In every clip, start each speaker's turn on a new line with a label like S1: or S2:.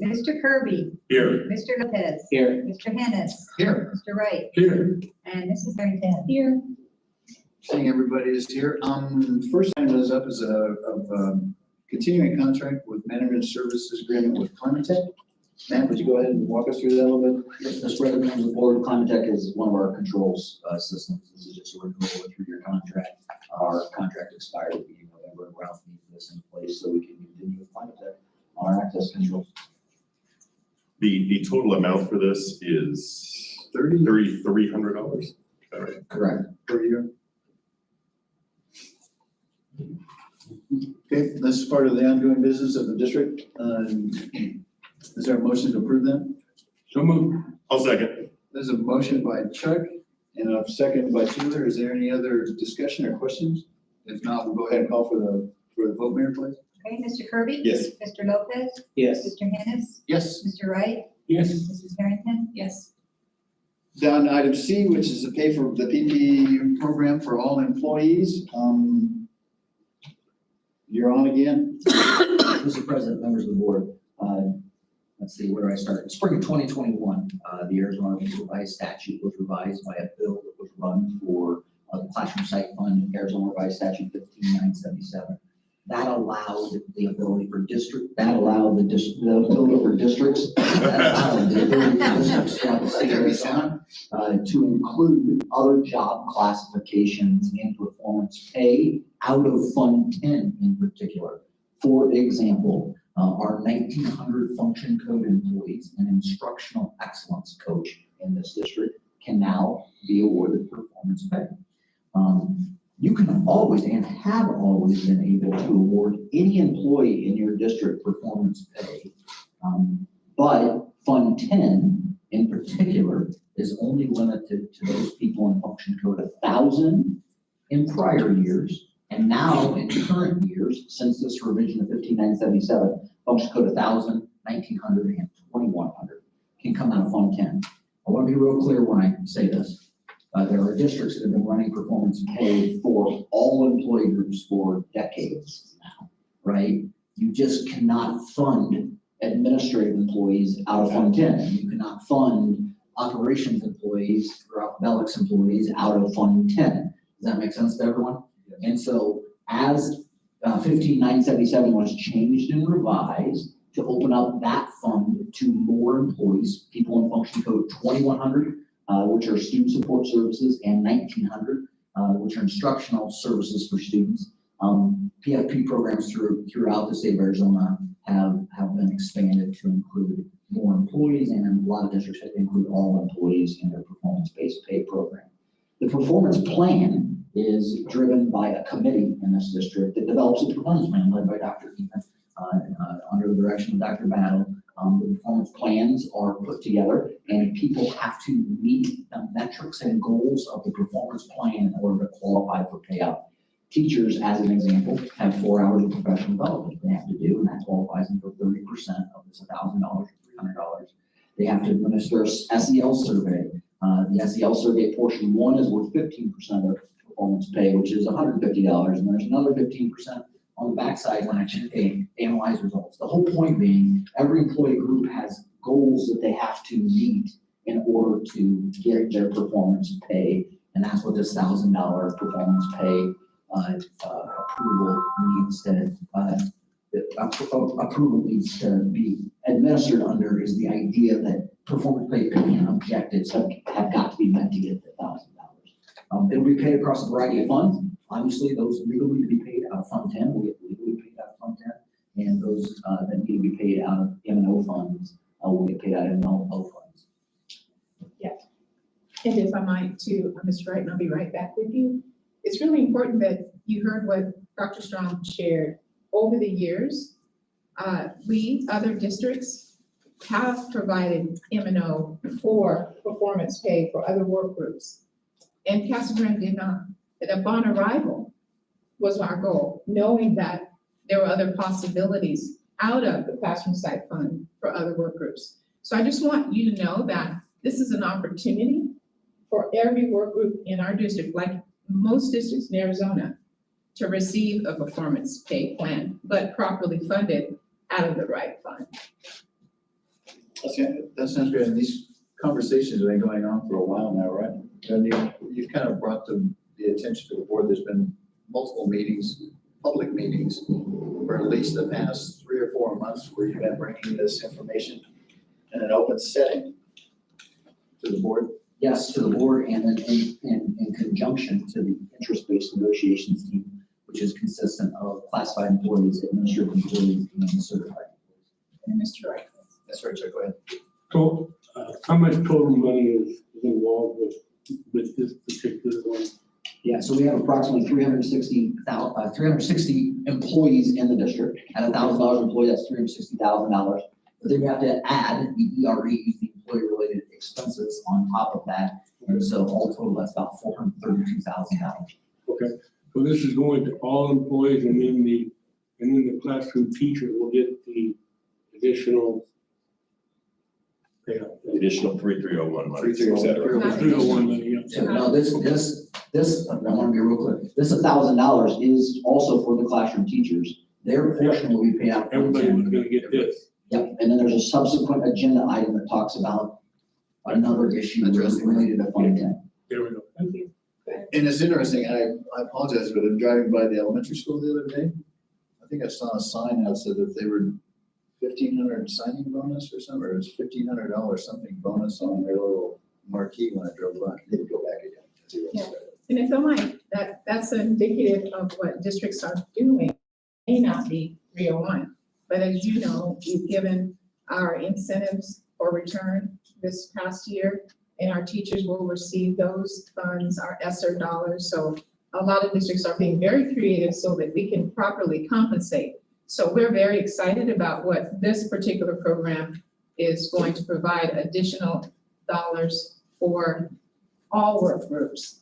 S1: Mr. Kirby,
S2: Here.
S1: Mr. Lopez,
S3: Here.
S1: Mr. Hennis,
S3: Here.
S1: Mr. Wright,
S2: Here.
S1: and Mrs. Harrington. Here.
S4: Seeing everybody is here. First item is up is continuing contract with management services agreement with Climatech. Matt, would you go ahead and walk us through that a little bit?
S3: Yes, Mr. President, members of the board, Climatech is one of our controls systems. This is just a renewal of a 3-year contract. Our contract expired at the beginning of November, and Ralph needs this in place so we can continue with Climatech on our access controls.
S2: The total amount for this is $3,300. All right.
S3: Correct.
S4: Per year. Okay, this is part of the ongoing business of the district. Is there a motion to approve that?
S2: So moved. I'll second.
S4: There's a motion by Chuck and a second by Taylor. Is there any other discussion or questions? If not, we'll go ahead and call for the vote, Mayor, please.
S1: Okay, Mr. Kirby?
S2: Yes.
S1: Mr. Lopez,
S3: Yes.
S1: Mr. Hennis,
S4: Yes.
S1: Mr. Wright,
S3: Yes.
S1: Mrs. Harrington. Yes.
S4: Down to item C, which is to pay for the PPE program for all employees. You're on again.
S3: Mr. President, members of the board, let's see, where do I start? Spring of 2021, the Arizona Revised Statute was revised by a bill that was run for the Classroom Site Fund, Arizona Revised Statute 15977. That allowed the ability for districts, throughout the state of Arizona, to include other job classifications and performance pay out of Fund 10 in particular. For example, our 1900 function code employees and instructional excellence coach in this district can now be awarded performance pay. You can always and have always been able to award any employee in your district performance pay. But Fund 10 in particular is only limited to those people in function code 1,000 in prior years. And now in current years, since this revision of 15977, function code 1,000, 1,900, and 2,100 can come out of Fund 10. I want to be real clear when I say this. There are districts that have been running performance pay for all employee groups for decades now, right? You just cannot fund administrative employees out of Fund 10. You cannot fund operations employees or Belix employees out of Fund 10. Does that make sense to everyone? And so as 15977 was changed and revised to open up that fund to more employees, people in function code 2100, which are student support services, and 1900, which are instructional services for students. PFP programs throughout the state of Arizona have been expanded to include more employees, and in a lot of districts have to include all employees in their performance-based pay program. The performance plan is driven by a committee in this district that develops a performance plan led by Dr. Ethan, under the direction of Dr. Battle. The performance plans are put together and people have to meet the metrics and goals of the performance plan in order to qualify for payout. Teachers, as an example, have 4 hours of professional development they have to do, and that qualifies them for 30% of this $1,000 or $300. They have to administer a SEL survey. The SEL survey portion 1 is worth 15% of performance pay, which is $150, and there's another 15% on the backside when I analyze results. The whole point being, every employee group has goals that they have to meet in order to get their performance pay, and that's what this $1,000 performance pay approval needs to be administered under. Is the idea that performance pay and objectives have got to be met to get the $1,000. It'll be paid across a variety of funds. Obviously, those legally to be paid out of Fund 10 will get legally paid out of Fund 10, and those that need to be paid out of M&O funds will get paid out of M&O funds.
S5: And if I might to Mr. Wright, and I'll be right back with you. It's really important that you heard what Dr. Strong shared. Over the years, we, other districts, have provided M&O for performance pay for other work groups. And Casa Grande did not. And upon arrival was our goal, knowing that there were other possibilities out of the Classroom Site Fund for other work groups. So I just want you to know that this is an opportunity for every work group in our district, like most districts in Arizona, to receive a performance pay plan, but properly funded out of the right fund.
S4: That sounds great. And these conversations have been going on for a while now, right? And you've kind of brought the attention to the board. There's been multiple meetings, public meetings, for at least the past 3 or 4 months where you've been bringing this information in an open setting to the board.
S3: Yes, to the board and then in conjunction to the interest-based negotiations team, which is consistent of classified employees, administrative employees, and certified employees.
S5: And Mr. Wright.
S4: That's right, Chuck, go ahead.
S6: So, how much total money is involved with this particular one?
S3: Yeah, so we have approximately 360 employees in the district. At $1,000 employee, that's $360,000. But then you have to add the EREs, the employee-related expenses on top of that. And so all total, that's about $432,000.
S6: Okay, so this is going to all employees and then the classroom teacher will get the additional payout.
S2: Additional 3301 money,
S4: 3301.
S2: et cetera.
S6: 301 money, yeah.
S3: So no, this, I want to be real clear. This $1,000 is also for the classroom teachers. Their portion will be paid out.
S6: Everybody was gonna get this.
S3: Yep, and then there's a subsequent agenda item that talks about another issue related to Fund 10.
S6: There we go. Thank you.
S4: And it's interesting, I apologize, but I'm driving by the elementary school the other day. I think I saw a sign out said that they were $1,500 signing bonus or something, or it was $1,500 something bonus on their little marquee when I drove by. I need to go back again. See what's there.
S5: And if I might, that's indicative of what districts are doing. May not be 301, but as you know, we've given our incentives for return this past year, and our teachers will receive those funds, our ESSER dollars. So a lot of districts are being very creative so that we can properly compensate. So we're very excited about what this particular program is going to provide additional dollars for all work groups.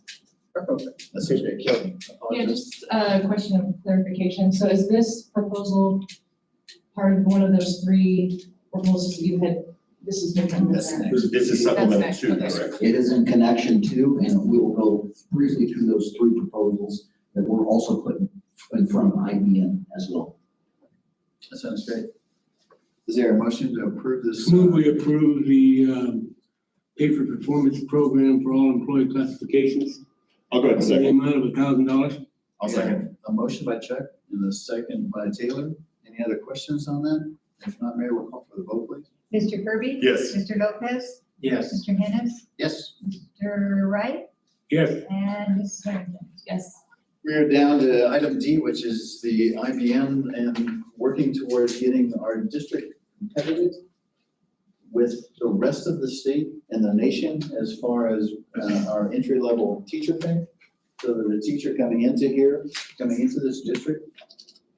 S4: That's great, Kelly.
S1: Yeah, just a question of clarification. So is this proposal part of one of those 3 proposals that you had? This is different than
S4: That's
S1: that.
S4: next.
S2: This is supplemental
S1: next,
S2: two,
S1: okay.
S2: correct?
S3: It is in connection to, and we will go briefly through those 3 proposals that were also put in front of IBM as well.
S4: That sounds great. Is there a motion to approve this?
S6: Move we approve the pay for performance program for all employee classifications.
S2: I'll go ahead and
S6: In the
S2: second.
S6: amount of $1,000.
S2: I'll second.
S4: A motion by Chuck and a second by Taylor. Any other questions on that? If not, Mayor, we'll call for the vote, please.
S1: Mr. Kirby?
S2: Yes.
S1: Mr. Lopez?
S4: Yes.
S1: Mr. Hennessy?
S4: Yes.
S1: Mr. Wright?
S6: Yes,
S1: And Mrs. Harrington? Yes.
S4: We are down to item D, which is the IBM and working towards getting our district competitive with the rest of the state and the nation as far as our entry-level teacher pay. So that a teacher coming into this district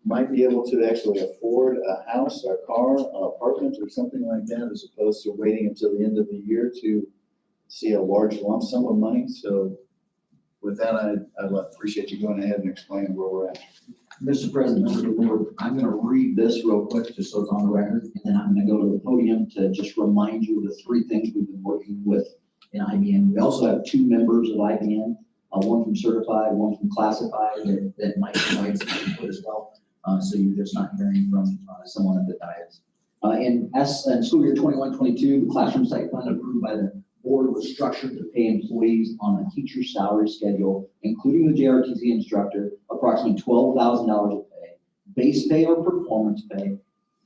S4: might be able to actually afford a house, or a car, an apartment, or something like that, as opposed to waiting until the end of the year to see a large lump sum of money. So with that, I'd appreciate you going ahead and explaining where we're at.
S3: Mr. President, members of the board, I'm going to read this real quick just so it's on the record, and then I'm going to go to the podium to just remind you of the 3 things we've been working with in IBM. We also have 2 members of IBM, one from certified, one from classified, that might provide some input as well. So you're just not hearing from someone at the dais. In school year 21-22, the classroom site fund approved by the board was structured to pay employees on a teacher's salary schedule, including the JRTC instructor, approximately $12,000 of pay. Base pay or performance pay.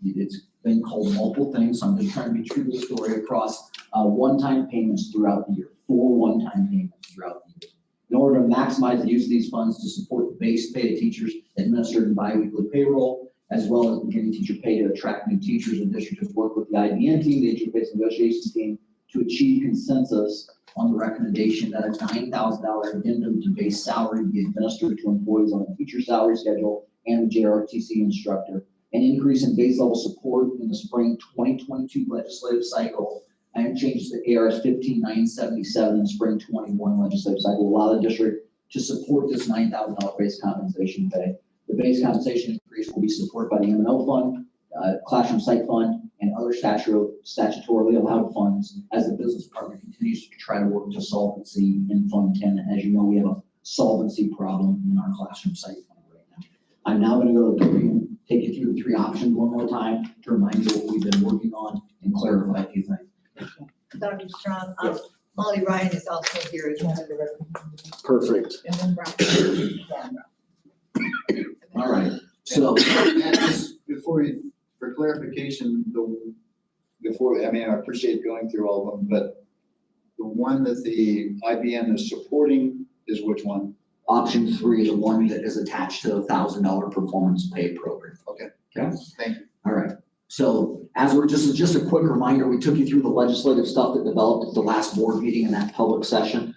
S3: It's been called multiple things, so I'm just trying to be true to the story across one-time payments throughout the year, 4 one-time payments throughout the year. In order to maximize the use of these funds to support the base pay of teachers administered in biweekly payroll, as well as beginning teacher pay to attract new teachers, the district has worked with the IBM team, the interface negotiations team, to achieve consensus on the recommendation that a $9,000 addendum to base salary be administered to employees on a teacher salary schedule and the JRTC instructor. An increase in base level support in the spring 2022 legislative cycle and changes to ARS 15977 in the spring 21 legislative cycle allow the district to support this $9,000 base compensation pay. The base compensation increase will be supported by the M&O fund, classroom site fund, and other statutorily allowed funds as the business department continues to try to work to solvency in Fund 10. As you know, we have a solvency problem in our classroom site fund right now. I'm now going to go to the podium, take you through the 3 options one more time to remind you what we've been working on in clarify a few things.
S7: Dr. Strong, Molly Ryan is also here as one of the representatives.
S3: Perfect.
S5: And then Rob.
S3: All right, so,
S4: And just before you, for clarification, I appreciate going through all of them, but the one that the IBM is supporting is which one?
S3: option 3, the one that is attached to the $1,000 performance pay program.
S4: Okay.
S3: Okay?
S4: Thank you.
S3: All right. So as we're just a quick reminder, we took you through the legislative stuff that developed at the last board meeting in that public session.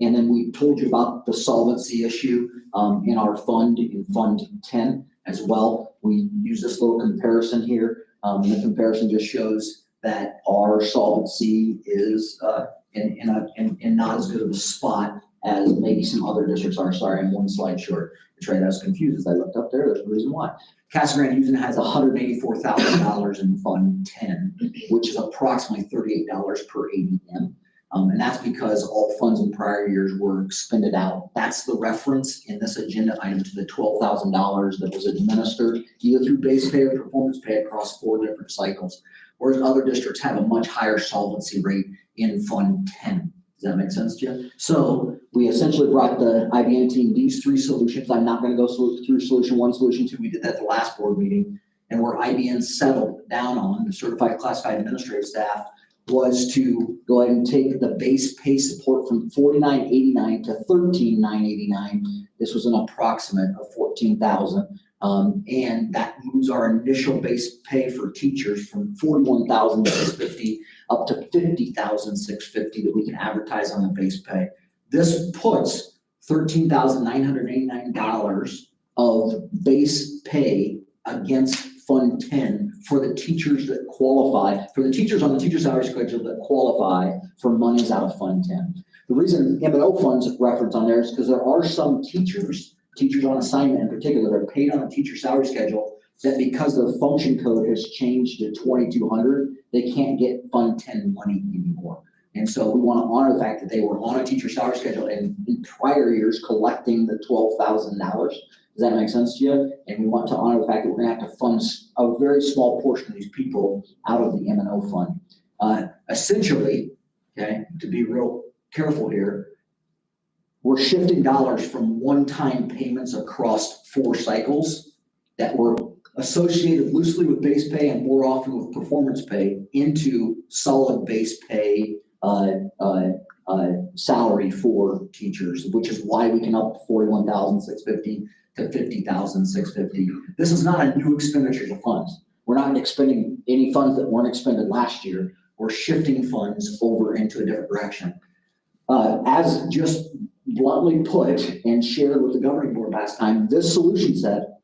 S3: And then we told you about the solvency issue in our fund, in Fund 10 as well. We use this little comparison here. And the comparison just shows that our solvency is in not as good of a spot as maybe some other districts are. Sorry, I'm one slide short. That's right, I was confused as I looked up there. There's a reason why. Casa Grande Houston has $184,000 in Fund 10, which is approximately $38 per ADM. And that's because all funds in prior years were expended out. That's the reference in this agenda item to the $12,000 that was administered either through base pay or performance pay across 4 different cycles, whereas other districts have a much higher solvency rate in Fund 10. Does that make sense to you? So we essentially brought the IBM team these 3 solutions. I'm not going to go through solution 1, solution 2. We did that at the last board meeting. And where IBM settled down on, the certified classified administrative staff, was to go ahead and take the base pay support from $49.89 to $13,989. This was an approximate of $14,000. And that moves our initial base pay for teachers from $41,650 up to $50,650 that we can advertise on the base pay. This puts $13,989 of base pay against Fund 10 for the teachers that qualify, for the teachers on the teacher salary schedule that qualify for monies out of Fund 10. The reason M&O funds reference on there is because there are some teachers on assignment in particular, that are paid on a teacher salary schedule that because their function code has changed to 2200, they can't get Fund 10 money anymore. And so we want to honor the fact that they were on a teacher salary schedule and in prior years collecting the $12,000. Does that make sense to you? And we want to honor the fact that we're going to have to fund a very small portion of these people out of the M&O fund. Essentially, okay, to be real careful here, we're shifting dollars from one-time payments across 4 cycles that were associated loosely with base pay and more often with performance pay into solid base pay salary for teachers, which is why we can up $41,650 to $50,650. This is not a new expenditure of funds. We're not expending any funds that weren't expended last year. We're shifting funds over into a different direction. As just bluntly put and shared with the governing board last time, this solution set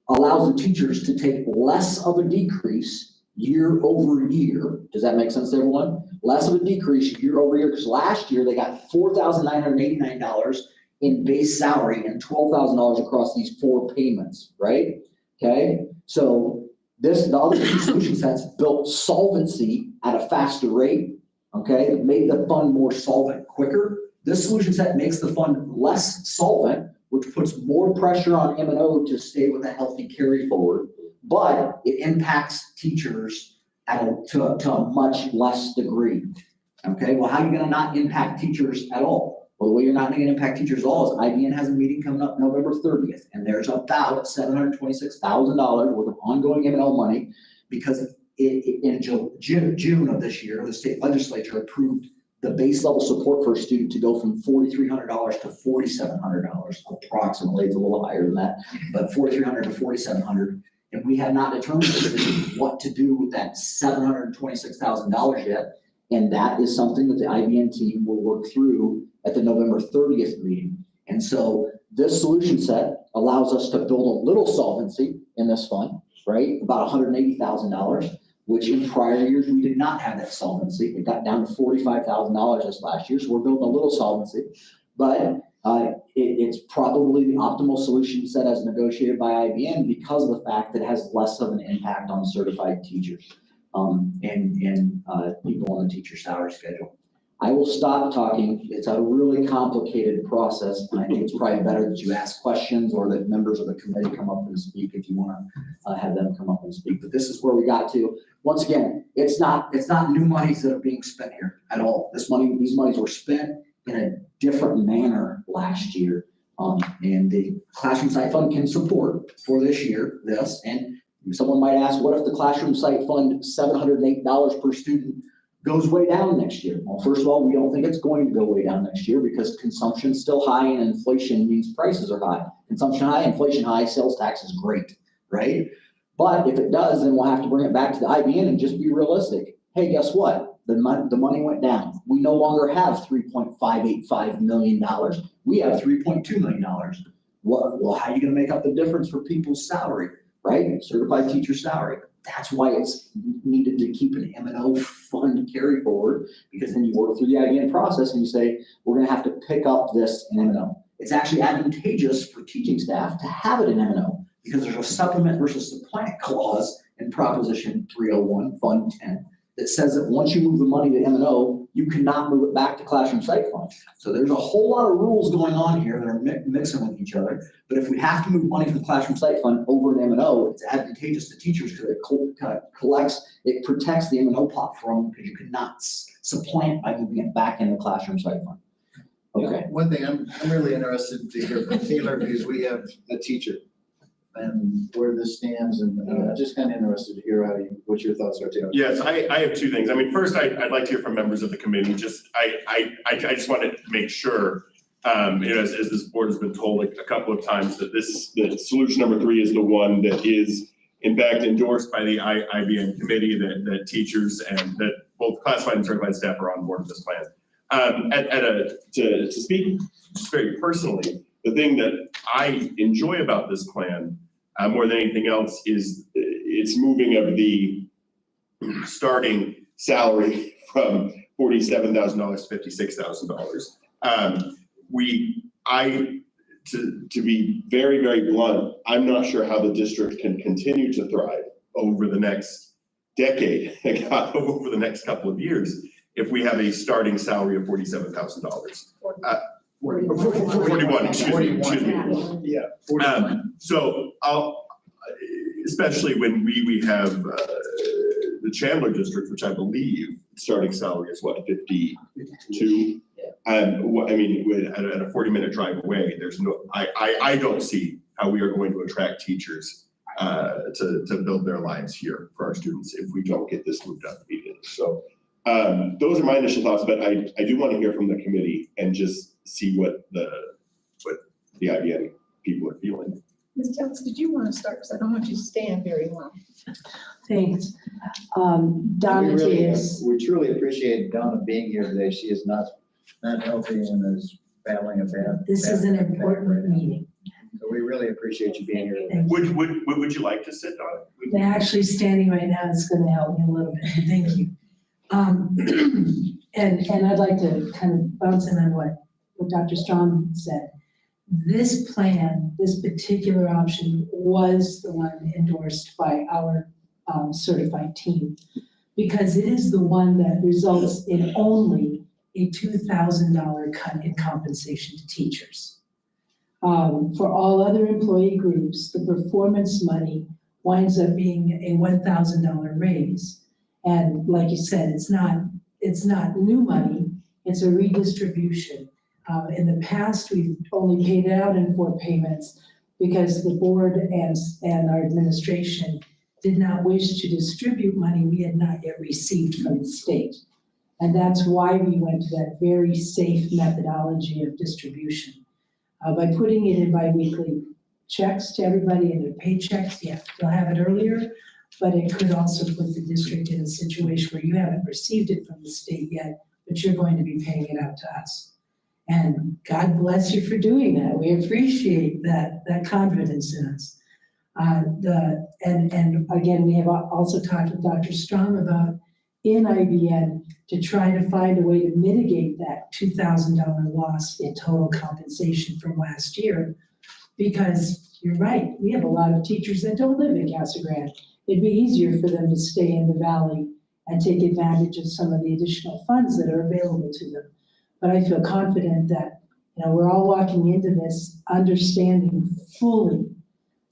S3: allows the teachers to take less of a decrease year over year. Does that make sense to everyone? Less of a decrease year over year, because last year they got $4,989 in base salary and $12,000 across these 4 payments, right? Okay, so the other 2 solution sets built solvency at a faster rate. Okay, it made the fund more solvent quicker. This solution set makes the fund less solvent, which puts more pressure on M&O to stay with a healthy carry forward, but it impacts teachers to a much less degree. Okay, well, how are you going to not impact teachers at all? Well, the way you're not going to impact teachers at all is IBN has a meeting coming up November 30th, and there's about $726,000 worth of ongoing M&O money because in June of this year, the state legislature approved the base level support for a student to go from $4,300 to $4,700 approximately. It's a little higher than that, but $4,300 to $4,700. And we have not determined what to do with that $726,000 yet. And that is something that the IBN team will work through at the November 30th meeting. And so this solution set allows us to build a little solvency in this fund, right? About $180,000. Which in prior years, we did not have that solvency. It got down to $45,000 this last year, so we're building a little solvency. But it's probably the optimal solution set as negotiated by IBM because of the fact that it has less of an impact on certified teachers and people on the teacher salary schedule. I will stop talking. It's a really complicated process, and I think it's probably better that you ask questions or that members of the committee come up and speak if you want to have them come up and speak. But this is where we got to. Once again, it's not new monies that are being spent here at all. These monies were spent in a different manner last year. And the Classroom Site Fund can support for this year, this, and someone might ask, what if the Classroom Site Fund, $708 per student, goes way down next year? Well, first of all, we don't think it's going to go way down next year because consumption's still high and inflation means prices are high. Consumption high, inflation high, sales tax is great, right? But if it does, then we'll have to bring it back to the IBN and just be realistic. Hey, guess what? The money went down. We no longer have $3.585 million. We have $3.2 million. Well, how are you gonna make up the difference for people's salary, right? Certified teacher salary. That's why it's needed to keep an M&O fund carry forward, because then you work through the IBN process and you say, we're gonna have to pick up this in M&O. It's actually advantageous for teaching staff to have it in M&O because there's a supplement versus supplant clause in Proposition 301, Fund 10, that says that once you move the money to M&O, you cannot move it back to Classroom Site Fund. So there's a whole lot of rules going on here that are mixing with each other. But if we have to move money from the Classroom Site Fund over to M&O, it's advantageous to teachers because it protects the M&O platform because you cannot supplant by moving it back in the Classroom Site Fund. Okay.
S4: One thing I'm really interested to hear from Taylor because we have a teacher and where this stands and just kind of interested to hear what your thoughts are, Taylor.
S2: Yes, I have two things. I mean, first, I'd like to hear from members of the committee. I just wanted to make sure, as this board has been told a couple of times, that that solution number 3 is the one that is in fact endorsed by the IBN committee, that teachers and that both classified and certified staff are on board with this plan. To speak just very personally, the thing that I enjoy about this plan more than anything else is its moving of the starting salary from $47,000 to $56,000. To be very, very blunt, I'm not sure how the district can continue to thrive over the next decade, over the next couple of years, if we have a starting salary of $47,000. 41, excuse me.
S4: Yeah. 41.
S2: So especially when we have the Chandler district, which I believe starting salary is what, 52? I mean, at a 40-minute drive away, there's no, I don't see how we are going to attract teachers to build their lives here for our students if we don't get this moved up immediately. So those are my initial thoughts, but I do want to hear from the committee and just see what the IBN people are feeling.
S5: Ms. Tellis, did you want to start? Because I don't want you to stand very long.
S8: Thanks. Donna Tears.
S4: We truly appreciate Donna being here today. She is not healthy and is battling a bad.
S8: This is an
S4: bad right
S8: important
S4: now.
S8: meeting.
S4: So we really appreciate you being here today.
S8: Thank you.
S2: Would you like to sit, Donna?
S8: They're actually standing right now. It's going to help me a little bit. Thank you. And I'd like to kind of bounce in on what Dr. Strong said. This plan, this particular option was the one endorsed by our certified team because it is the one that results in only a $2,000 cut in compensation to teachers. For all other employee groups, the performance money winds up being a $1,000 raise. And like you said, it's not new money, it's a redistribution. In the past, we've only paid it out in 4 payments because the board and our administration did not wish to distribute money we had not yet received from the state. And that's why we went to that very safe methodology of distribution. By putting it in biweekly checks to everybody in their paychecks, yeah, they'll have it earlier, but it could also put the district in a situation where you haven't received it from the state yet, but you're going to be paying it out to us. And God bless you for doing that. We appreciate that confidence in us. And again, we have also talked with Dr. Strong about in IBN to try to find a way to mitigate that $2,000 loss in total compensation from last year. Because you're right, we have a lot of teachers that don't live in Casa Grande. It'd be easier for them to stay in the valley and take advantage of some of the additional funds that are available to them. But I feel confident that, we're all walking into this understanding fully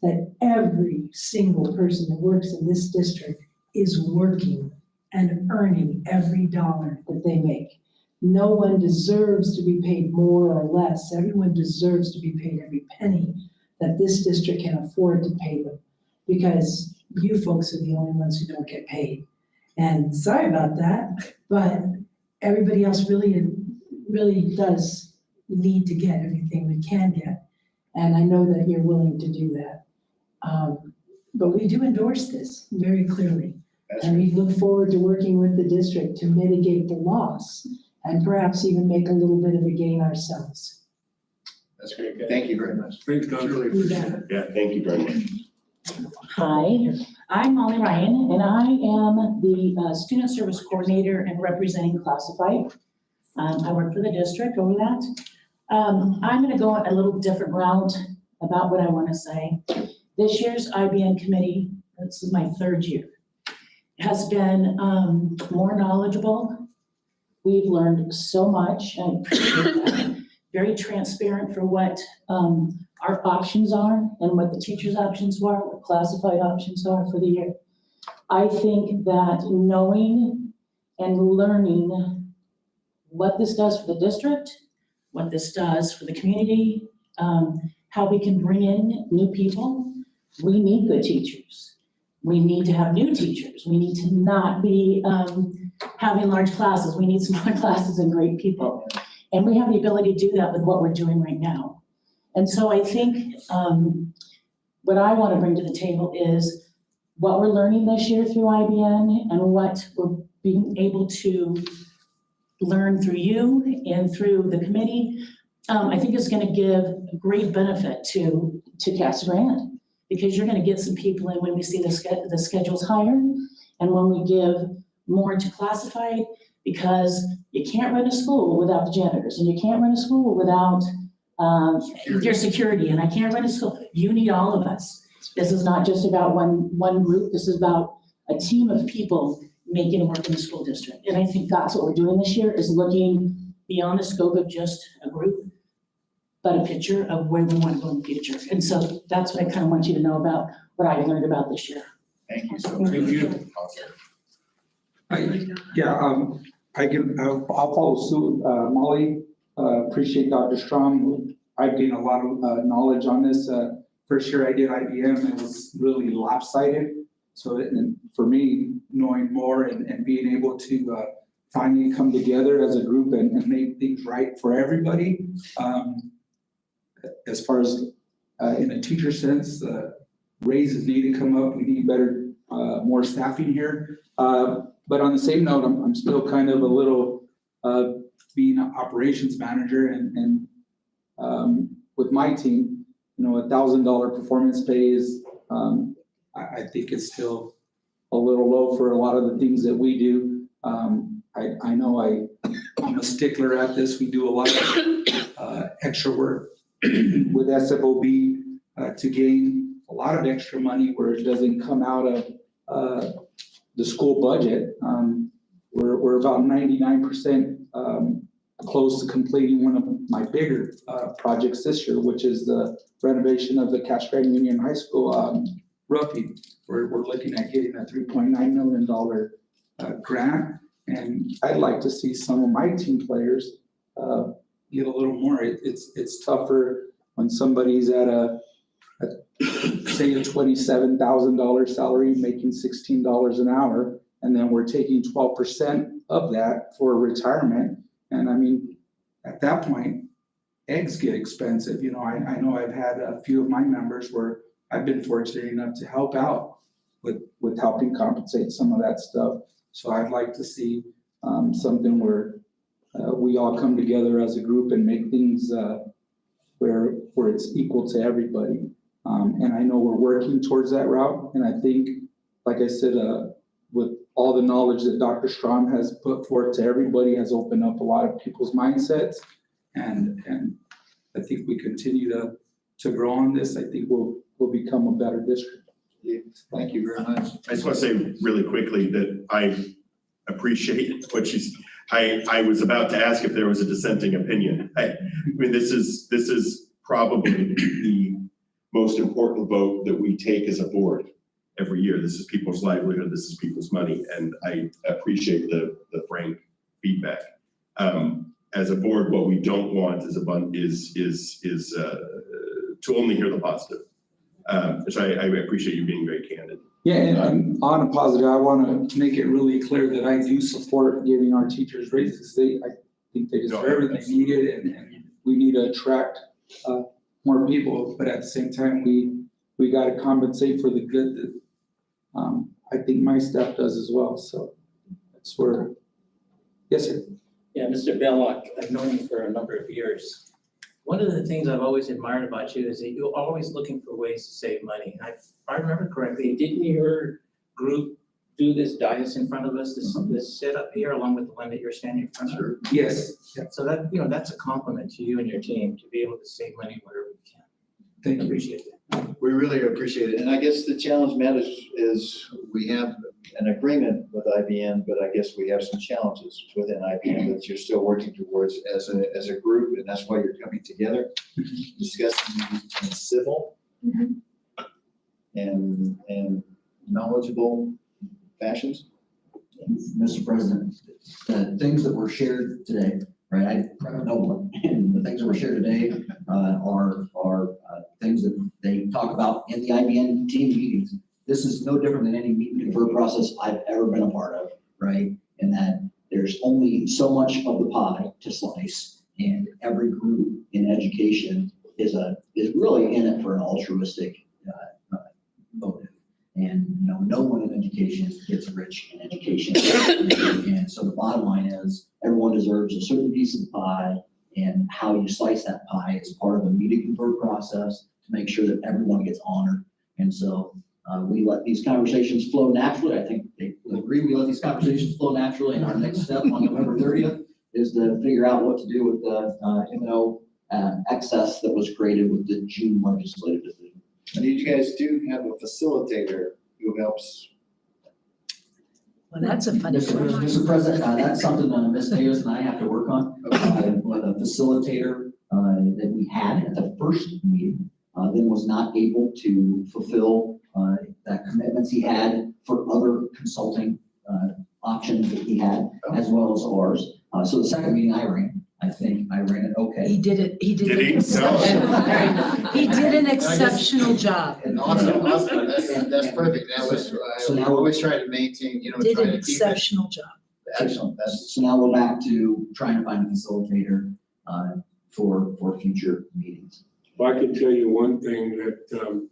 S8: that every single person that works in this district is working and earning every dollar that they make. No one deserves to be paid more or less. Everyone deserves to be paid every penny that this district can afford to pay them, because you folks are the only ones who don't get paid. And sorry about that, but everybody else really does need to get everything we can get. And I know that you're willing to do that. But we do endorse this very clearly. And we look forward to working with the district to mitigate the loss and perhaps even make a little bit of a gain ourselves.
S4: That's great. Thank you very much.
S6: Thanks, Dr.
S4: Really appreciate it.
S2: Yeah, thank you very much.
S9: Hi, I'm Molly Ryan, and I am the Student Service Coordinator and representing Classified. I work for the district over that. I'm going to go a little different route about what I want to say. This year's IBN committee, this is my third year, has been more knowledgeable. We've learned so much, and I appreciate that. Very transparent for what our options are and what the teachers' options are, what classified options are for the year. I think that knowing and learning what this does for the district, what this does for the community, how we can bring in new people. We need good teachers. We need to have new teachers. We need to not be having large classes. We need smaller classes and great people. And we have the ability to do that with what we're doing right now. And so I think what I want to bring to the table is what we're learning this year through IBN and what we're being able to learn through you and through the committee. I think is going to give great benefit to Casa Grande, because you're going to get some people in when we see the schedules higher and when we give more to classified, because you can't run a school without the janitors, and you can't run a school without your security, and I can't run a school. You need all of us. This is not just about one group. This is about a team of people making it work in the school district. And I think that's what we're doing this year, is looking beyond the scope of just a group, but a picture of where we want to go in the future. And so that's what I kind of want you to know about what I've learned about this year.
S4: Thank you so much.
S6: Thank you.
S10: I'll follow suit. Molly, appreciate Dr. Strong. I've gained a lot of knowledge on this. First year I did IBM, it was really lopsided. So for me, knowing more and being able to finally come together as a group and make things right for everybody. As far as in a teacher sense, raises need to come up. We need better, more staffing here. But on the same note, I'm still kind of a little, being an operations manager and with my team, $1,000 performance pay is, I think it's still a little low for a lot of the things that we do. I know I'm a stickler at this. We do a lot of extra work with SFOB to gain a lot of extra money where it doesn't come out of the school budget. We're about 99% close to completing one of my bigger projects this year, which is the renovation of the Casa Grande Union High School roofing. We're looking at getting a $3.9 million grant, and I'd like to see some of my team players get a little more. It's tougher when somebody's at say a $27,000 salary, making $16 an hour, and then we're taking 12% of that for retirement. And I mean, at that point, eggs get expensive. I know I've had a few of my members where I've been fortunate enough to help out with helping compensate some of that stuff. So I'd like to see something where we all come together as a group and make things where it's equal to everybody. And I know we're working towards that route. And I think, like I said, with all the knowledge that Dr. Strom has put forth to everybody has opened up a lot of people's mindsets. And I think we continue to grow on this. I think we'll become a better district.
S4: Thank you very much.
S2: I just want to say really quickly that appreciate what she's, I was about to ask if there was a dissenting opinion. I mean, this is probably the most important vote that we take as a board every year. This is people's livelihood, this is people's money, and I appreciate the frank feedback. As a board, what we don't want is to only hear the positive. Which I appreciate you being very candid.
S10: Yeah, and on a positive, I want to make it really clear that I do support giving our teachers raises. I think they deserve it, they need it, and we need to attract more people. But at the same time, we got to compensate for the good that I think my staff does as well. So that's where, yes, sir.
S11: Yeah, Mr. Belloc, I've known you for a number of years. One of the things I've always admired about you is that you're always looking for ways to save money. If I remember correctly, didn't your group do this dais in front of us, this setup here, along with the one that you're standing in front of?
S10: Yes.
S11: So that, that's a compliment to you and your team to be able to save money wherever we can.
S10: Thank you.
S11: Appreciate that.
S4: We really appreciate it. And I guess the challenge, Matt, is we have an agreement with IBN, but I guess we have some challenges within IBN that you're still working towards as a group, and that's why you're coming together, discussing in civil and knowledgeable fashions.
S3: Mr. President, the things that were shared today, right, I no one, and the things that were shared today are things that they talk about in the IBN team meetings. This is no different than any meet and confer process I've ever been a part of, right? In that there's only so much of the pie to slice, and every group in education is really in it for an altruistic motive. And no one in education gets rich in education. And so the bottom line is everyone deserves a certain piece of the pie, and how you slice that pie is part of a meet and confer process to make sure that everyone gets honored. And so we let these conversations flow naturally. I think they will agree we let these conversations flow naturally. And our next step on November 30th is to figure out what to do with the M&O excess that was created with the June legislative decision.
S4: And you guys do have a facilitator who helps.
S8: Well, that's a funny one.
S3: Mr. President, that's something Ms. Davis and I have to work on. With a facilitator that we had at the first meeting, then was not able to fulfill that commitments he had for other consulting options that he had, as well as ours. So the second meeting I ran it okay.
S8: He did it,
S2: Did he?
S8: an exceptional, he did an exceptional job.
S4: And awesome, that's perfect. That was, we always try to maintain,
S8: Did
S4: trying
S8: an
S4: to keep it.
S8: exceptional job.
S4: Excellent, that's,
S3: So now we're back to trying to find a facilitator for future meetings.
S6: If I can tell you one thing, that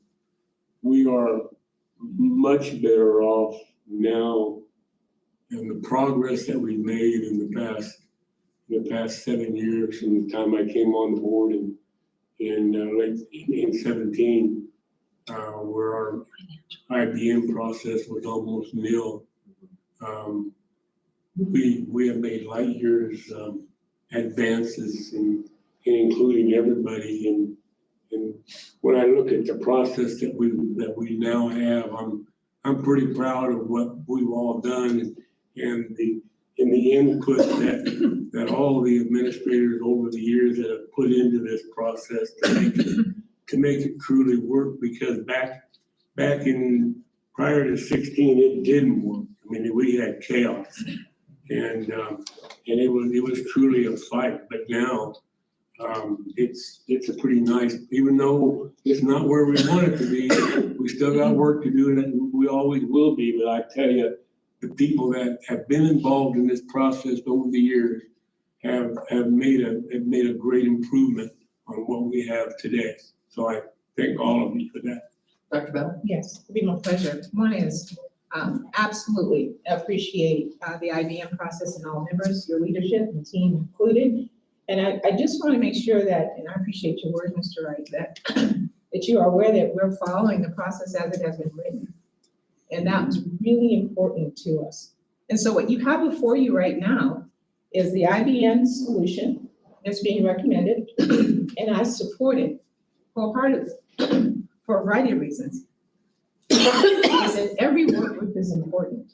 S6: we are much better off now in the progress that we made in the past 7 years from the time I came on the board in 17, where our IBM process was almost nil. We have made light years advances in including everybody. And when I look at the process that we now have, I'm pretty proud of what we've all done and the input that all the administrators over the years that have put into this process to make it truly work. Because back in prior to 16, it didn't work. I mean, we had chaos, and it was truly a fight. But now it's a pretty nice, even though it's not where we want it to be, we still got work to do, and we always will be. But I tell you, the people that have been involved in this process over the years have made a great improvement on what we have today. So I thank all of you for that.
S4: Dr. Bell?
S5: Yes, it'd be my pleasure. One is absolutely appreciate the IBM process and all members, your leadership and team included. And I just want to make sure that, and I appreciate your word, Mr. Wright, that you are aware that we're following the process as it has been written. And that's really important to us. And so what you have before you right now is the IBM solution that's being recommended, and I support it wholeheartedly for a variety of reasons. Because every work group is important.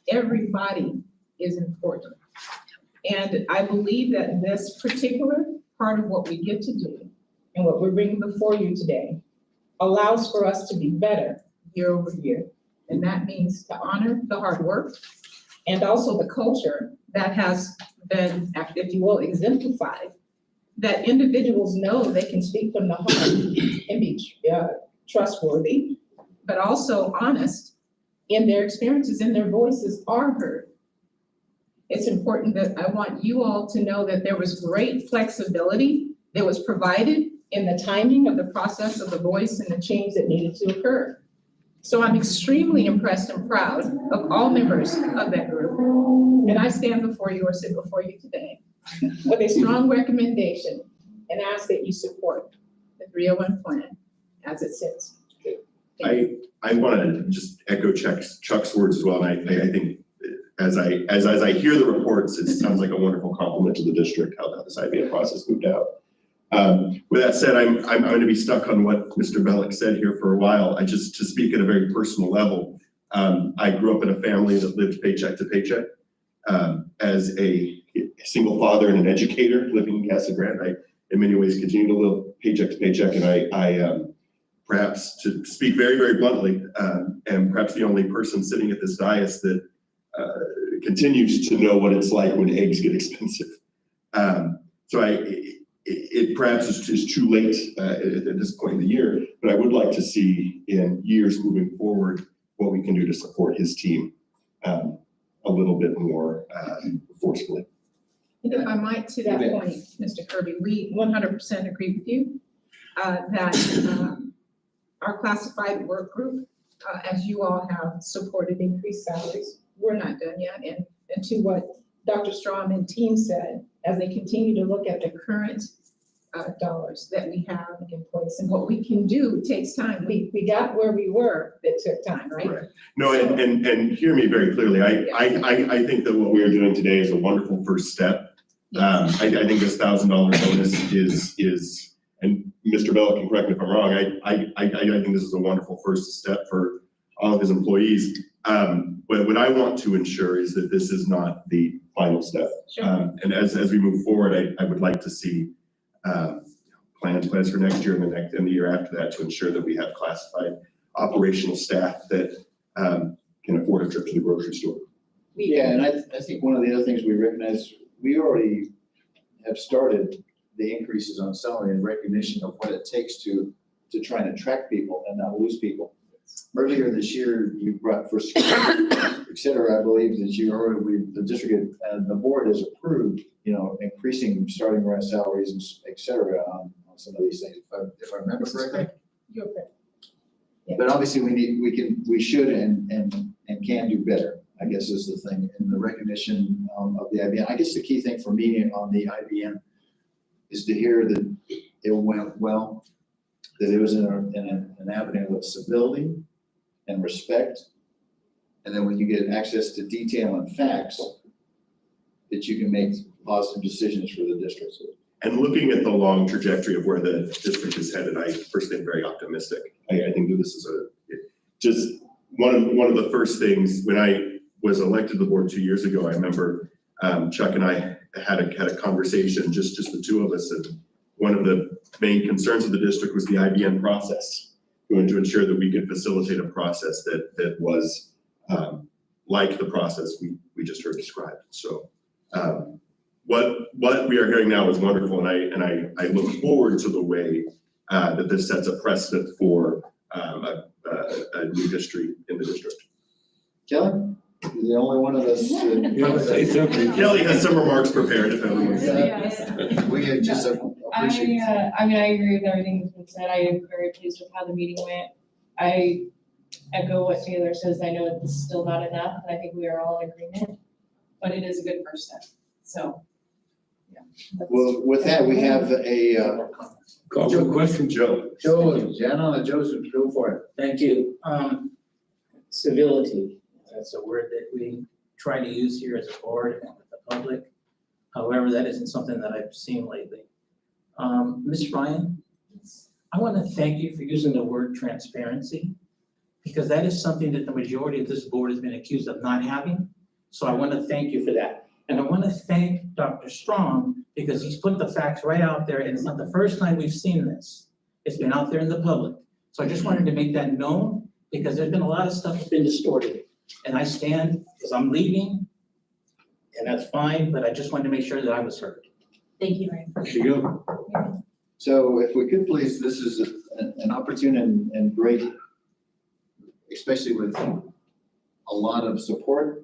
S5: Everybody is important. And I believe that this particular part of what we get to do and what we're bringing before you today allows for us to be better year over year. And that means to honor the hard work and also the culture that has been, if you will, exemplified, that individuals know they can speak from the heart and be trustworthy, but also honest in their experiences and their voices are heard. It's important that I want you all to know that there was great flexibility that was provided in the timing of the process of the voice and the change that needed to occur. So I'm extremely impressed and proud of all members of that group. And I stand before you or sit before you today with a strong recommendation and ask that you support the 301 plan as it sits.
S2: I want to just echo Chuck's words as well, and I think as I hear the reports, it sounds like a wonderful compliment to the district, how this IBM process moved out. With that said, I'm going to be stuck on what Mr. Bellick said here for a while. To speak at a very personal level, I grew up in a family that lived paycheck to paycheck. As a single father and an educator living in Casa Grande, I in many ways continue to live paycheck to paycheck, and I perhaps, to speak very, very bluntly, am perhaps the only person sitting at this dais that continues to know what it's like when eggs get expensive. So it perhaps is too late at this point in the year, but I would like to see in years moving forward what we can do to support his team a little bit more forcefully.
S5: And if I might, to that point, Mr. Kirby, we 100% agree with you that our classified work group, as you all have supported increased salaries, we're not done yet. And to what Dr. Strom and team said, as they continue to look at the current dollars that we have in place and what we can do takes time. We got where we were, that took time, right?
S2: Right. No, and hear me very clearly. I think that what we are doing today is a wonderful first step. I think this $1,000 bonus is, and Mr. Bell can correct me if I'm wrong, I think this is a wonderful first step for all of his employees. But what I want to ensure is that this is not the final step.
S5: Sure.
S2: And as we move forward, I would like to see plans for next year and the year after that to ensure that we have classified operational staff that can afford a trip to the grocery store.
S4: Yeah, and I think one of the other things we recognize, we already have started the increases on salary in recognition of what it takes to try and attract people and not lose people. Earlier this year, you brought for school, et cetera, I believe that you already, the district and the board has approved, increasing starting rent salaries, and et cetera, on some of these things, if I remember correctly.
S5: You're correct. Yeah.
S4: But obviously, we should and can do better, I guess is the thing, in the recognition of the IBM. I guess the key thing for me on the IBM is to hear that it went well, that it was in an avenue of civility and respect. And then when you get access to detail and facts, that you can make positive decisions for the district.
S2: And looking at the long trajectory of where the district is headed, I personally am very optimistic. I think that this is just one of the first things. When I was elected to the board 2 years ago, I remember Chuck and I had a conversation, just the two of us, and one of the main concerns of the district was the IBM process. We wanted to ensure that we could facilitate a process that was like the process we just heard described. So what we are hearing now is wonderful, and I look forward to the way that this sets a precedent for a new history in the district.
S4: Kelly, you're the only one of us.
S6: Say something.
S2: Kelly has some remarks prepared if everyone's.
S4: We just appreciate.
S1: I agree with everything that's been said. I am very pleased with how the meeting went. I echo what Taylor says. I know it's still not enough, and I think we are all in agreement, but it is a good first step. So, yeah.
S4: Well, with that, we have a,
S6: Call for question,
S2: Joe.
S4: Joe's, go for it.
S11: Thank you. Civility, that's a word that we try to use here as a board and with the public. However, that isn't something that I've seen lately. Ms. Ryan, I want to thank you for using the word transparency, because that is something that the majority of this board has been accused of not having. So I want to thank you for that. And I want to thank Dr. Strong because he's put the facts right out there, and it's not the first time we've seen this. It's been out there in the public. So I just wanted to make that known because there's been a lot of stuff that's been distorted. And I stand, because I'm leaving, and that's fine, but I just wanted to make sure that I was heard.
S9: Thank you, Ryan.
S6: There you go.
S4: So if we could please, this is an opportune and great, especially with a lot of support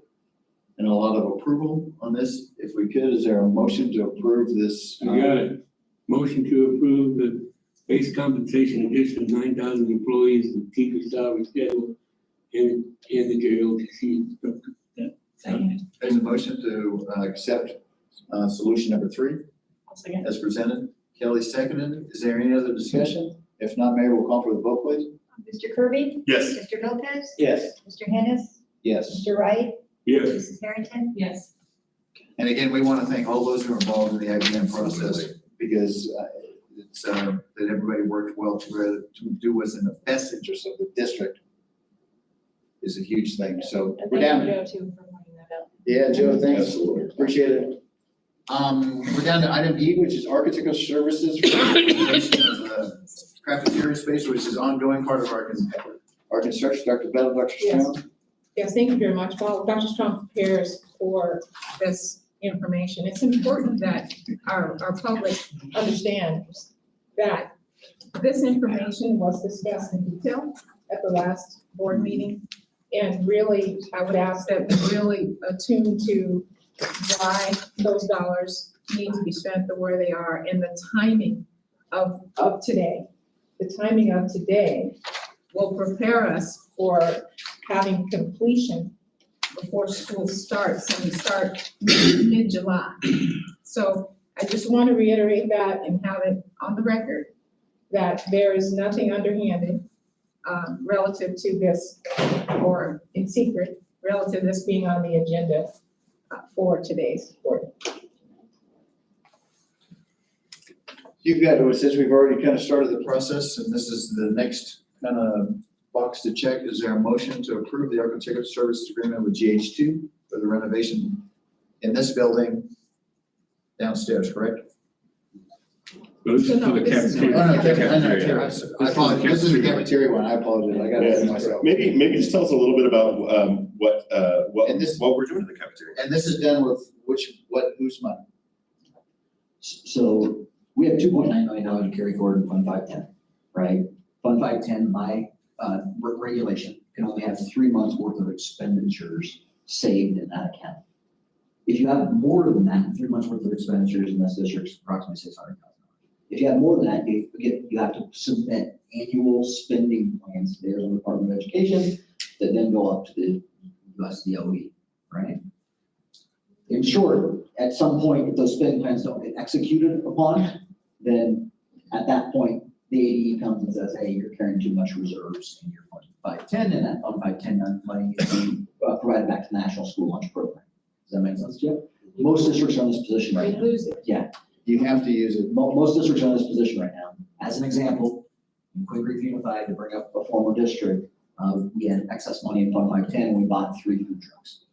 S4: and a lot of approval on this. If we could, is there a motion to approve this?
S6: You got it. Motion to approve the base compensation addition of 9,000 employees and teacher salary schedule in the JLTC.
S4: There's a motion to accept solution number 3
S1: I'll second.
S4: as presented. Kelly seconded. Is there any other discussion? If not, Mayor, we'll call for the vote, please.
S7: Mr. Kirby?
S2: Yes.
S7: Mr. Lopez?
S11: Yes.
S7: Mr. Hennis?
S4: Yes.
S7: Mr. Wright?
S6: Yes.
S7: Mrs. Harrington?
S1: Yes.
S4: And again, we want to thank all those who are involved in the IBM process because it's, that everybody worked well together to do what's in the best interest of the district is a huge thing. So
S1: And
S4: we're
S1: thank you,
S4: down.
S1: Joe, too, for pointing that out.
S4: Yeah, Joe, thanks.
S2: Absolutely.
S4: Appreciate it. We're down to item E, which is architectural services for the implementation of the cafeteria space, which is ongoing part of our construction. Dr. Bell, Dr. Strong?
S5: Yes, thank you very much. While Dr. Strong prepares for this information, it's important that our public understands that this information was discussed in detail at the last board meeting. And really, I would ask that we really attune to why those dollars need to be spent the way they are and the timing of today. The timing of today will prepare us for having completion before school starts, and we start mid-July. So I just want to reiterate that and have it on the record, that there is nothing underhanded relative to this, or in secret, relative to this being on the agenda for today's board.
S4: You've got, since we've already kind of started the process, and this is the next kind of box to check, is there a motion to approve the architectural services agreement with GH2 for the renovation in this building downstairs, correct?
S6: This is
S5: No,
S6: for the
S5: this is-
S6: cafeteria.
S4: Oh, no,
S2: Cafeteria.
S4: I apologize, this is the cafeteria one, I apologize, I got it myself.
S2: Maybe just tell us a little bit about
S4: And this-
S2: what we're doing in the cafeteria.
S4: And this is done with whose money?
S3: So we have $2.9 million to carry forward in Fund 510, right? Fund 510, by regulation, can only have 3 months worth of expenditures saved in that account. If you have more than that, 3 months worth of expenditures in this district is approximately $600,000. If you have more than that, you have to submit annual spending plans to the Arizona Department of Education that then go up to the USDOE, right? In short, at some point, if those spending plans don't get executed upon, then at that point, the ADE comes and says, hey, you're carrying too much reserves in your Fund 510, and that Fund 510 money is being provided back to the National School Lunch Program. Does that make sense to you? Most districts are in this position right
S5: We
S3: now.
S5: lose it.
S4: You have to use it.
S3: Most districts are in this position right now. As an example, in Queen Creek Unified, to bring up a former district, we had excess money in Fund 510, and we bought 3 food trucks.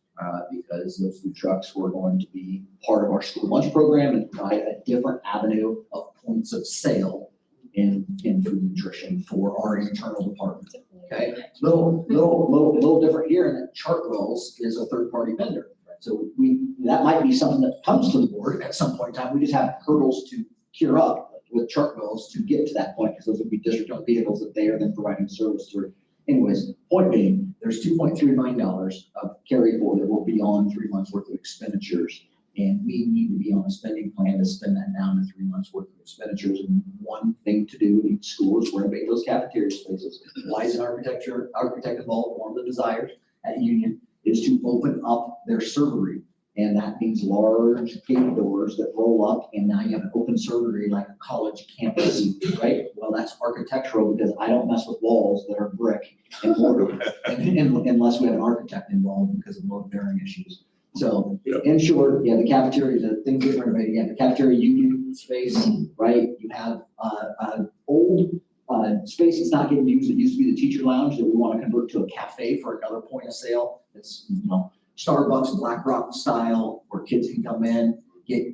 S3: Because those food trucks were going to be part of our school lunch program and provide a different avenue of points of sale in food nutrition for our internal department. Okay, little different here, and that Chartwell's is a third-party vendor. So that might be something that comes to the board at some point in time. We just have hurdles to cure up with Chartwell's to get to that point, because those would be district-owned vehicles that they are then providing service through. Anyways, point being, there's $2.3 million of carry forward that will be on 3 months worth of expenditures. And we need to be on a spending plan to spend that down to 3 months worth of expenditures. And one thing to do in each school is renovate those cafeteria spaces. Why is an architect involved? One of the desires at Union is to open up their servery. And that means large gate doors that roll up, and now you have an open servery like a college campus, right? Well, that's architectural, because I don't mess with walls that are brick and mortar unless we have an architect involved because of load bearing issues. So in short, yeah, the cafeteria, the things get renovated, you have the cafeteria union space, right? You have old space that's not getting used. It used to be the teacher lounge that we want to convert to a cafe for another point of sale. It's, Starbucks, Black Rock style, where kids can come in, get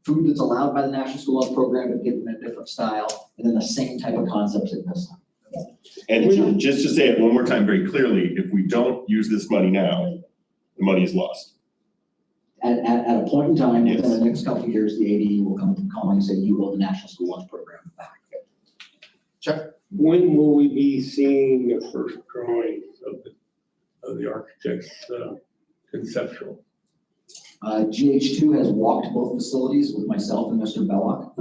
S3: food that's allowed by the National School Lunch Program, but get in a different style, and then the same type of concepts at this time.
S2: And just to say it one more time very clearly, if we don't use this money now, the money is lost.
S3: At a point in time, within
S2: Yes.
S3: the next couple of years, the ADE will come calling and say, you owe the National School Lunch Program back.
S6: When will we be seeing the first drawings of the architect's conceptual?
S3: GH2 has walked both facilities with myself and Mr. Belloc.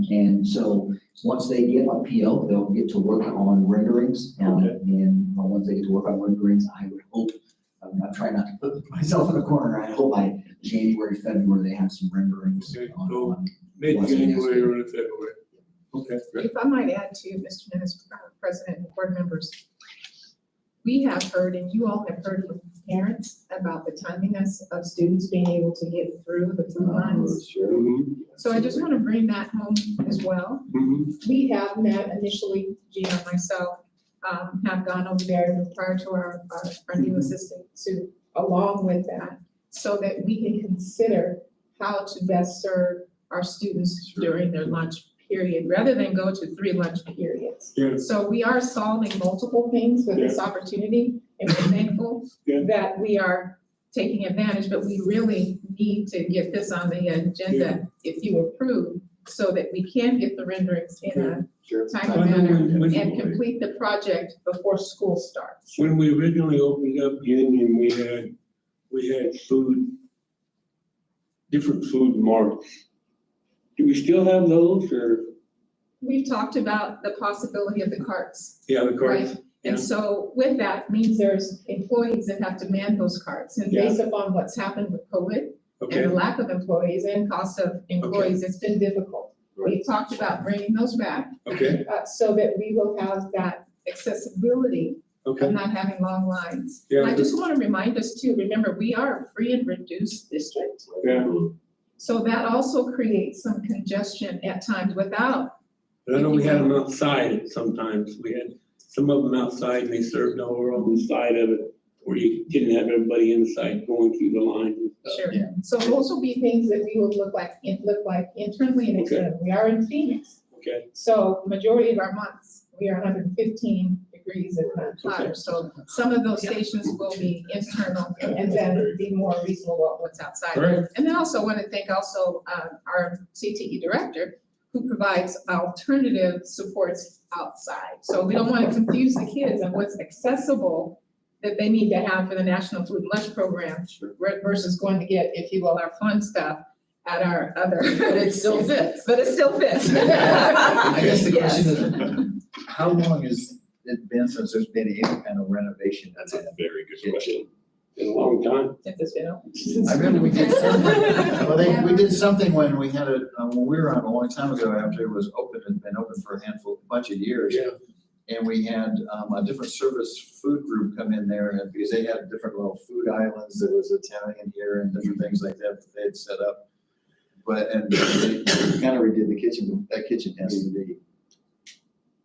S3: And so, once they get a PO, they'll get to work on renderings. And once they get to work on renderings, I would hope, I'm trying not to put myself in a corner, I hope by January, February, they have some renderings
S6: Okay,
S3: on.
S6: so
S3: on-
S6: Mid-January or February? Okay.
S5: If I might add to Mr. Dennis, President and board members, we have heard, and you all have heard from parents about the timeliness of students being able to get through the food lines.
S6: Mhm,
S5: So I just want to bring that home as well.
S6: mhm.
S5: We have met initially, Gina and myself, have gone over there prior to our new assistant to, along with that, so that we can consider how to best serve our students during their lunch period, rather than go to 3 lunch periods.
S6: Yeah.
S5: So we are solving multiple things with this opportunity, and we're thankful
S6: Yeah.
S5: that we are taking advantage, but we really need to get this on the agenda if you approve, so that we can get the renderings in a
S4: Sure.
S5: timely manner and complete the project before school starts.
S6: When we originally opened up Union, we had food, different food marts. Do we still have those or,
S5: We've talked about the possibility of the carts,
S6: yeah, the carts?
S5: right? And so with that means there's employees that have to man those carts. And based upon what's happened with COVID
S6: Okay,
S5: and the lack of employees and cost of employees, it's been difficult. We've talked about bringing those back,
S6: okay,
S5: so that we will have that accessibility of
S6: okay.
S5: not having long lines.
S6: Yeah,
S5: And I just want to remind us too, remember, we are a free and reduced district.
S6: Yeah,
S5: So that also creates some congestion at times without,
S6: but I know we had them outside sometimes. We had some of them outside and they served over on the side of it where you didn't have everybody inside going through the line and stuff.
S5: sure.
S4: Yeah.
S5: So those will be things that we will look like internally and
S6: Okay.
S5: externally. We are in Phoenix.
S6: Okay,
S5: So majority of our months, we are 115 degrees if not hotter. So some of those stations will be internal and then be more reasonable at what's outside.
S6: Right.
S5: And then also want to thank also our CTE director who provides alternative supports outside. So we don't want to confuse the kids on what's accessible that they need to have for the National Food and Lunch Program versus going to get, if you will, our fun stuff at our other.
S7: But it still fits.
S5: But it still fits.
S4: I guess the
S5: Yes.
S4: question is, how long has it been since there's been any kind of renovation?
S2: That's a very good question.
S6: been a long time.
S5: Since it's been open.
S4: I remember we did something, well, we did something when we had when we were on a long time ago, after it was open, and been open for a bunch of years.
S6: Yeah.
S4: And we had a different service food group come in there, and because they had different little food islands, there was Italian here and different things like that they had set up. But, and they kind of redid the kitchen, that kitchen has to be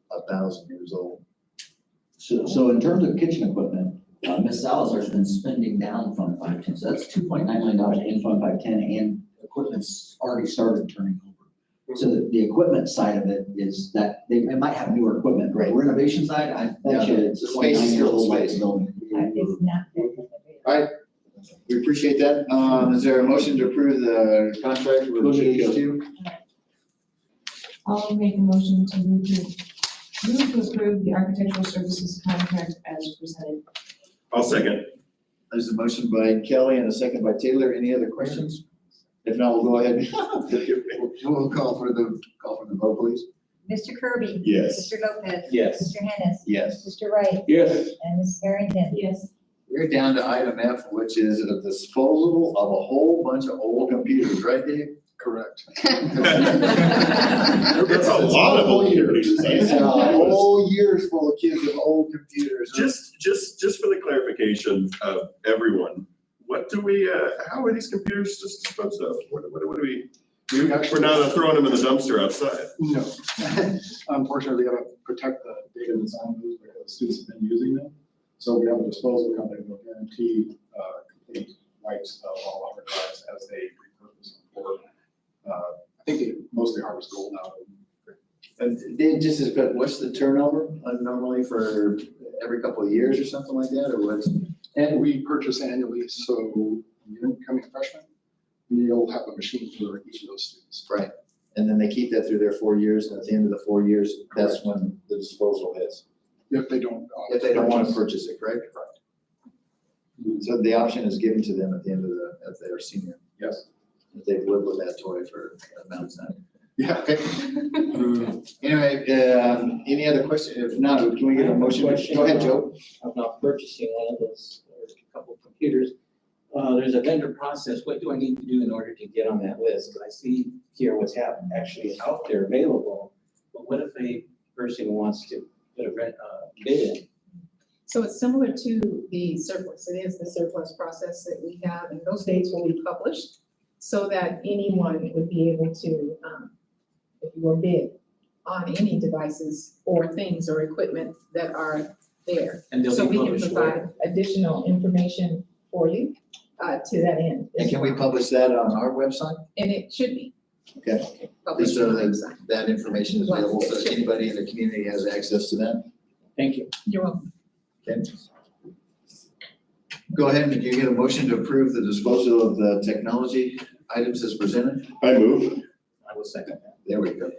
S4: 1,000 years old.
S3: So in terms of kitchen equipment, Ms. Salazar's been spending down Fund 510, so that's $2.9 million in Fund 510, and equipment's already started turning over. So the equipment side of it is that they might have newer equipment, but the renovation side, I bet you it's
S4: The space
S3: 29
S4: is
S3: years
S4: still
S3: old, like
S4: space.
S3: the building.
S7: It's not.
S4: We appreciate that. Is there a motion to approve the contract with GH2?
S1: I'll make a motion to move to approve the architectural services contract as presented.
S2: I'll second.
S4: There's a motion by Kelly and a second by Taylor. Any other questions? If not, we'll go ahead. We'll call for the vote, please.
S7: Mr. Kirby?
S2: Yes.
S7: Mr. Lopez?
S4: Yes.
S7: Mr. Hennis?
S4: Yes.
S7: Mr. Wright?
S6: Yes,
S7: And Ms. Barrington?
S1: Yes.
S4: We're down to item F, which is a disposal of a whole bunch of old computers, right, Dave? Correct.
S2: That's a lot of old computers.
S4: It's a whole year's full of kids with old computers.
S2: Just for the clarification of everyone, what do we, how are these computers just disposed of? What do we? We're not throwing them in the dumpster outside.
S12: No. Unfortunately, we gotta protect the data that's on those because students have been using them. So we have a disposal company that will guarantee complete wipes all our drives as they repurpose them for, I think they mostly harvest gold out of them.
S4: And then just as quick, what's the turnover normally for every couple of years or something like that, or what's?
S12: And we purchase annually, so you're becoming a freshman, you'll have a machine for each of those students.
S4: Right, and then they keep that through their 4 years, and at the end of the 4 years, that's when the disposal is.
S12: If they don't.
S4: If they don't want to purchase it, correct? So the option is given to them at the end of if they're senior.
S12: Yes.
S4: If they've lived with that toy for a amount of time.
S12: Yeah.
S4: Okay. Anyway, any other question? If not, can we get a motion? Go ahead, Joe.
S11: About purchasing one of those, or a couple of computers. There's a vendor process. What do I need to do in order to get on that list? Because I see here what's happened, actually out there available. But what if a person wants to put a bid in?
S5: So it's similar to the surplus. It is the surplus process that we have, and those dates will be published so that anyone would be able to, if you will bid on any devices or things or equipment that are there.
S11: And they'll
S5: So
S11: be
S5: we can
S11: published where?
S5: provide additional information for you to that end.
S4: And can we publish that on our website?
S5: And it should be.
S4: Okay.
S5: Published
S4: Just so
S5: on the
S4: that
S5: website.
S4: that information is available, so anybody in the community has access to that.
S11: Thank you.
S5: You're welcome.
S4: Okay. Go ahead, and you get a motion to approve the disposal of the technology items as presented?
S2: I move.
S11: I will second that.
S4: There we go.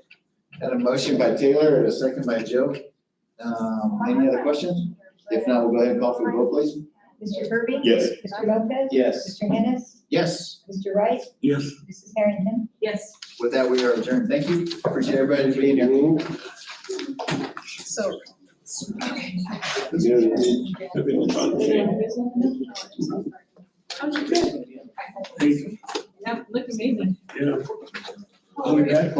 S4: Got a motion by Taylor and a second by Joe. Any other questions? If not, we'll go ahead and call for the vote, please.
S7: Mr. Kirby?
S2: Yes.
S7: Mr. Lopez?
S11: Yes.
S7: Mr. Hennis?
S4: Yes,
S7: Mr. Wright?
S6: Yes.
S7: Mrs. Harrington?
S1: Yes.
S4: with that, we are adjourned. Thank you. Appreciate everybody being here.
S5: So.
S6: That'd be fun.
S1: That looked amazing.
S6: Yeah.
S1: Oh, yeah.